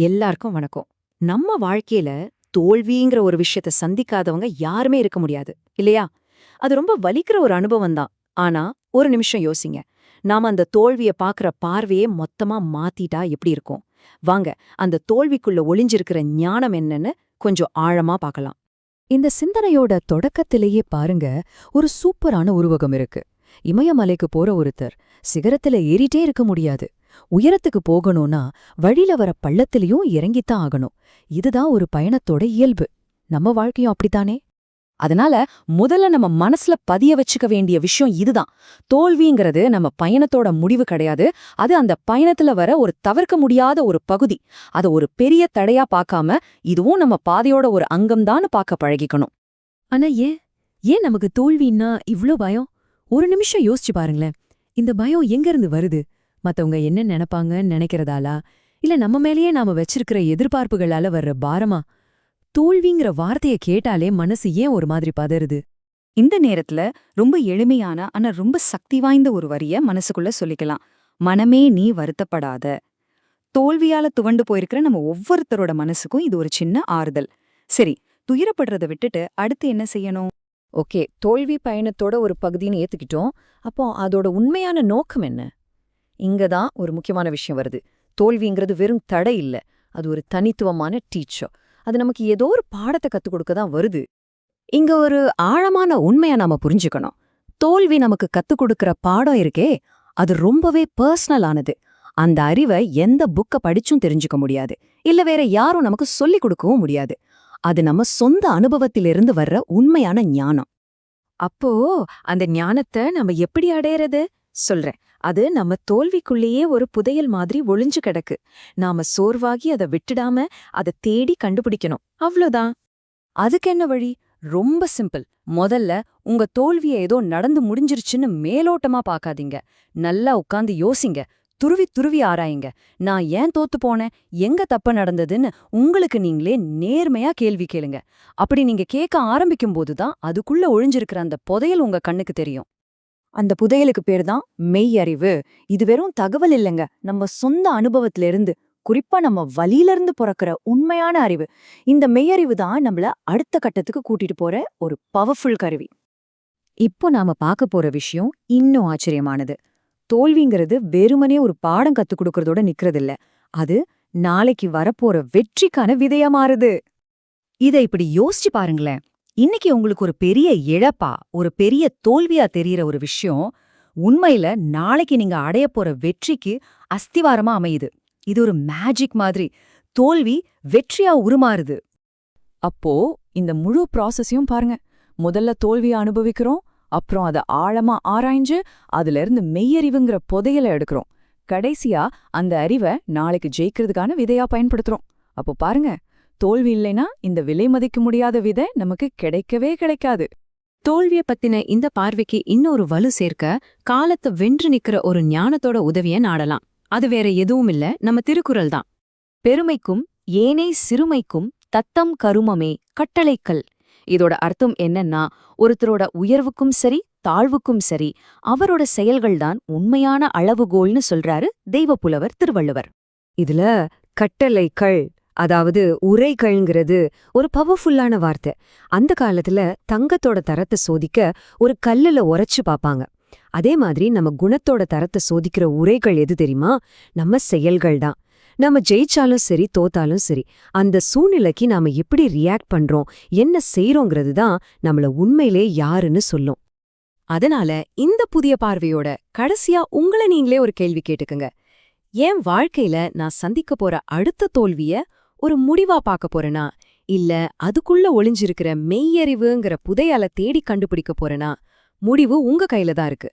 எல்லாருக்கும் வணக்கம். நம்ம வாழ்க்கையில தோல்விங்கிற ஒரு விஷயத்த சந்திக்காதவங்க யாருமே இருக்க முடியாது இல்லையா? அது ரொம்ப வலிக்கிற ஒரு அனுபவம் தான். ஆனா ஒரு நிமிஷம் யோசிங்க. நாம அந்த தோல்விய பாக்குற பார்வையே மொத்தமா மாத்திட்டா எப்படி இருக்கும்? வாங்க, அந்த தோல்விக்குள்ள ஒளிஞ்சிருக்கிற ஞானம் என்னன்னு கொஞ்சம் ஆழமா பார்க்கலாம். இந்த சிந்தனையோட தொடக்கத்திலேயே பாருங்க, ஒரு சூப்பரான உருவகம் இருக்கு. இமயமலைக்கு போற ஒருத்தர் சிகரத்துல ஏறிட்டே இருக்க முடியாது. உயரத்துக்கு போகணும்னா வழியில வர பள்ளத்திலையும் இறங்கித்தான் ஆகணும். இதுதான் ஒரு பயணத்தோட இயல்பு. நம்ம வாழ்க்கையும் அப்படித்தானே? அதனால முதல்ல நம்ம மனசுல பதிய வச்சுக்க வேண்டிய விஷயம் இதுதான். தோல்விங்கிறது நம்ம பயணத்தோட முடிவு கிடையாது. அது அந்த பயணத்துல வர ஒரு தவிர்க்க முடியாத ஒரு பகுதி. அத ஒரு பெரிய தடையா பார்க்காம, இதுவும் நம்ம பாதையோட ஒரு அங்கம்தான்னு பார்க்க பழகிக்கணும். ஆனா ஏன் நமக்கு தோல்வின்னா இவ்ளோ பயம்? ஒரு நிமிஷம் யோசிச்சு பாருங்களேன். இந்த பயம் எங்கிருந்து வருது? மத்தவங்க என்ன நினைப்பாங்கன்னு நினைக்கிறதாலா? இல்ல நம்ம மேலேயே நாம வச்சிருக்கிற எதிர்பார்ப்புகளால வர்ற பாரமா? தோல்விங்கிற வார்த்தைய கேட்டாலே மனசு ஏன் ஒரு மாதிரி பதறுது? இந்த நேரத்துல ரொம்ப எளிமையான ஆனா ரொம்ப சக்தி வாய்ந்த ஒரு வரிய மனசுக்குள்ள சொல்லிக்கலாம். மனமே நீ வருத்தப்படாத. தோல்வியால துவண்டு போயிருக்கிற நம்ம ஒவ்வொருத்தரோட மனசுக்கும் இது ஒரு சின்ன ஆறுதல். சரி, துயரப்படுறத விட்டுட்டு அடுத்து என்ன செய்யணும்? ஓகே, தோல்வி பயணத்தோட ஒரு பகுதின்னு ஏத்துக்கிட்டோம். அப்போ அதோட உண்மையான நோக்கம் என்ன? இங்கதான் ஒரு முக்கியமான விஷயம் வருது. தோல்விங்கிறது வெறும் தடை இல்ல, அது ஒரு தனித்துவமான டீச்சர். அது நமக்கு ஏதோ ஒரு பாடத்தை கத்துக் கொடுக்க தான் வருது. இங்க ஒரு ஆழமான உண்மைய நாம புரிஞ்சுக்கணும். தோல்வி நமக்கு கத்துக் கொடுக்கிற பாடம் இருக்கே, அது ரொம்பவே பர்சனலானது. அந்த அறிவை எந்த புக்க படிச்சும் தெரிஞ்சுக்க முடியாது, இல்ல வேற யாரும் நமக்கு சொல்லிக் கொடுக்கவும் முடியாது. அது நம்ம சொந்த அனுபவத்திலிருந்து வர்ற உண்மையான ஞானம். அப்போ அந்த ஞானத்தை நம்ம எப்படி அடையறது? சொல்றேன். அது நம்ம தோல்விக்குள்ளேயே ஒரு புதையல் மாதிரி ஒளிஞ்சு கிடக்கு. நாம சோர்வாகி அதை விட்டுடாம அதை தேடி கண்டுபிடிக்கணும், அவ்வளோதான். அதுக்கு என்ன வழி? ரொம்ப சிம்பிள். முதல்ல உங்க தோல்விய ஏதோ நடந்து முடிஞ்சிருச்சுன்னு மேலோட்டமா பார்க்காதீங்க. நல்லா உட்கார்ந்து யோசிங்க. துருவி துருவி ஆராயுங்க. நான் ஏன் தோத்து போனேன், எங்க தப்பு நடந்ததுன்னு உங்களுக்கு நீங்களே நேர்மையா கேள்வி கேளுங்க. அப்படி நீங்க கேட்க ஆரம்பிக்கும் போதுதான் அதுக்குள்ள ஒழிஞ்சிருக்கிற அந்த புதையல் உங்க கண்ணுக்கு தெரியும். அந்த புதையலுக்கு பேர் தான் மெய் அறிவு. இது வெறும் தகவல் இல்லைங்க, நம்ம சொந்த அனுபவத்திலிருந்து, குறிப்பா நம்ம வலியிலிருந்து பிறக்கிற உண்மையான அறிவு. இந்த மெய்யறிவு தான் நம்மள அடுத்த கட்டத்துக்கு கூட்டிட்டு போற ஒரு பவர்ஃபுல் கருவி. இப்போ நாம பார்க்க போற விஷயம் இன்னும் ஆச்சரியமானது. தோல்விங்கிறது வெறுமனே ஒரு பாடம் கத்துக் கொடுக்கறதோட நிக்கிறதில்ல. அது நாளைக்கு வரப்போற வெற்றிக்கான விதையா மாறுது. இத இப்படி யோசிச்சு பாருங்களேன். இன்னைக்கு உங்களுக்கு ஒரு பெரிய இழப்பா, ஒரு பெரிய தோல்வியா தெரியற ஒரு விஷயம் உண்மையில நாளைக்கு நீங்க அடைய போற வெற்றிக்கு அஸ்திவாரமா அமையுது. இது ஒரு மேஜிக் மாதிரி. தோல்வி வெற்றியா உருமாறுது. அப்போ இந்த முழு ப்ராசஸையும் பாருங்க. முதல்ல தோல்வியை அனுபவிக்கிறோம், அப்புறம் அதை ஆழமா ஆராய்ஞ்சு அதுல இருந்து மெய்யறிவுங்கிற புதையலை எடுக்கிறோம். கடைசியா அந்த அறிவை நாளைக்கு ஜெயிக்கிறதுக்கான விதையா பயன்படுத்துறோம். அப்போ பாருங்க, தோல்வி இல்லைனா இந்த விலை மதிக்க முடியாத விதை நமக்கு கிடைக்கவே கிடைக்காது. தோல்விய பத்தின இந்த பார்வைக்கு இன்னொரு வலு சேர்க்க காலத்தை வென்று நிக்கிற ஒரு ஞானத்தோட உதவிய நாடலாம். அது வேற எதுவும் இல்ல, நம்ம திருக்குறள் தான். பெருமைக்கும் ஏனை சிறுமைக்கும் தத்தம் கருமமே கட்டளைக்கல். இதோட அர்த்தம் என்னன்னா, ஒருத்தரோட உயர்வுக்கும் சரி தாழ்வுக்கும் சரி அவரோட செயல்கள்தான் உண்மையான அளவுகோல்னு சொல்றாரு தெய்வப்புலவர் திருவள்ளுவர். இதுல கட்டளைகள், அதாவது உரைகள்ங்கிறது ஒரு பவர்ஃபுல்லான வார்த்தை. அந்த காலத்துல தங்கத்தோட தரத்தை சோதிக்க ஒரு கல்லுல உரைச்சு பாப்பாங்க. அதே மாதிரி நம்ம குணத்தோட தரத்தை சோதிக்கிற உரைகள் எது தெரியுமா? நம்ம செயல்கள் தான். நம்ம ஜெயிச்சாலும் சரி தோத்தாலும் சரி, அந்த சூழ்நிலைக்கு நாம எப்படி ரியாக்ட் பண்றோம், என்ன செய்றோங்கிறது தான் நம்மள உண்மையிலே யாருன்னு சொல்லும். அதனால இந்த புதிய பார்வையோட கடைசியா உங்களை நீங்களே ஒரு கேள்வி கேட்டுக்குங்க. என் வாழ்க்கையில நான் சந்திக்க போற அடுத்த தோல்விய ஒரு முடிவா பார்க்க போறேனா, இல்ல அதுக்குள்ள ஒளிஞ்சிருக்கிற மெய்யறிவுங்கிற புதையால தேடி கண்டுபிடிக்க போறேனா? முடிவு உங்க கையில தான் இருக்கு.